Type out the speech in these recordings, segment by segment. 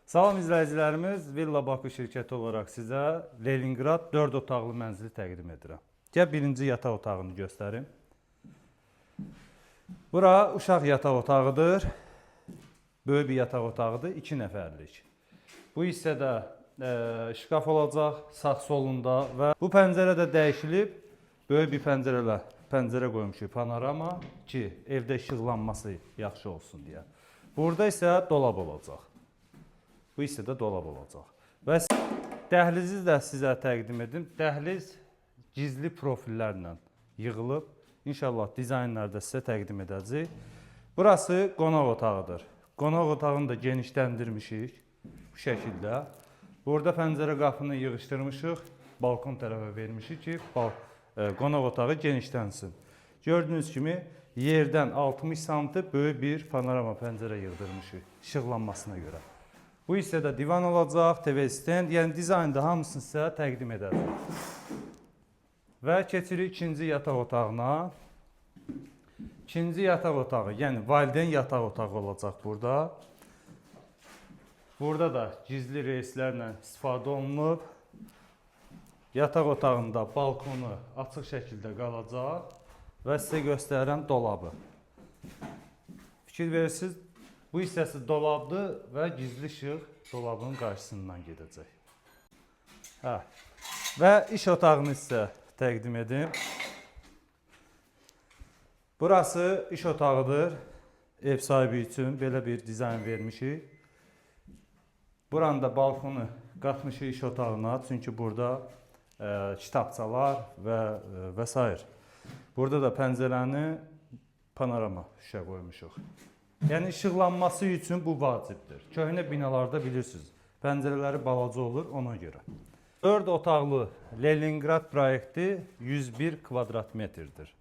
Salam izləyicilərimiz, Villa Bakı şirkəti olaraq sizə Leningrad 4 otaqlı mənzili təqdim edirəm. Gəl birinci yataq otağını göstərim. Bura uşaq yataq otağıdır. Böyük bir yataq otağıdır, 2 nəfərlik. Bu hissədə şkaf olacaq sağ solunda və bu pəncərə də dəyişilib. Böyük bir pəncərə qoymuşuq, panorama ki, evdə işıqlanması yaxşı olsun deyə. Burada isə dolab olacaq. Bu hissədə dolab olacaq. Və dəhlizi də sizə təqdim edim. Dəhliz gizli profillərlə yığılıb. İnşallah dizaynlarda sizə təqdim edəcək. Burası qonaq otağıdır. Qonaq otağını da genişləndirmişik bu şəkildə. Burada pəncərə qapını yığışdırmışıq. Balkon tərəfə vermişik ki, qonaq otağı genişlənsin. Gördüyünüz kimi yerdən 60 sm böyük bir panorama pəncərə yığdırmışıq işıqlanmasına görə. Bu hissədə divan olacaq, TV stand, yəni dizaynda hamısını sizə təqdim edəcək. Və keçirik ikinci yataq otağına. İkinci yataq otağı, yəni valideyn yataq otağı olacaq burada. Burada da gizli reyslərlə istifadə olunub. Yataq otağında balkonu açıq şəkildə qalacaq və sizə göstərirəm dolabı. Fikir verirsiniz, bu hissəsi dolabdır və gizli işıq dolabın qarşısından gedəcək. Və iş otağını sizə təqdim edim. Burası iş otağıdır. Ev sahibi üçün belə bir dizayn vermişik. Buranın da balkonu qatmışıq iş otağına. Çünki burada kitabçalar və s. Burada da pəncərəni panorama şüşə qoymuşuq. Yəni işıqlanması üçün bu vacibdir. Köhnə binalarda bilirsiniz, pəncərələri balaca olur ona görə. 4 otaqlı Leningrad proyekti 101 kvadrat metrdir.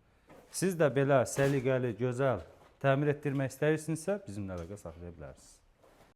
Siz də belə səliqəli, gözəl təmir etdirmək istəyirsinizsə bizimlə əlaqə saxlaya bilərsiniz.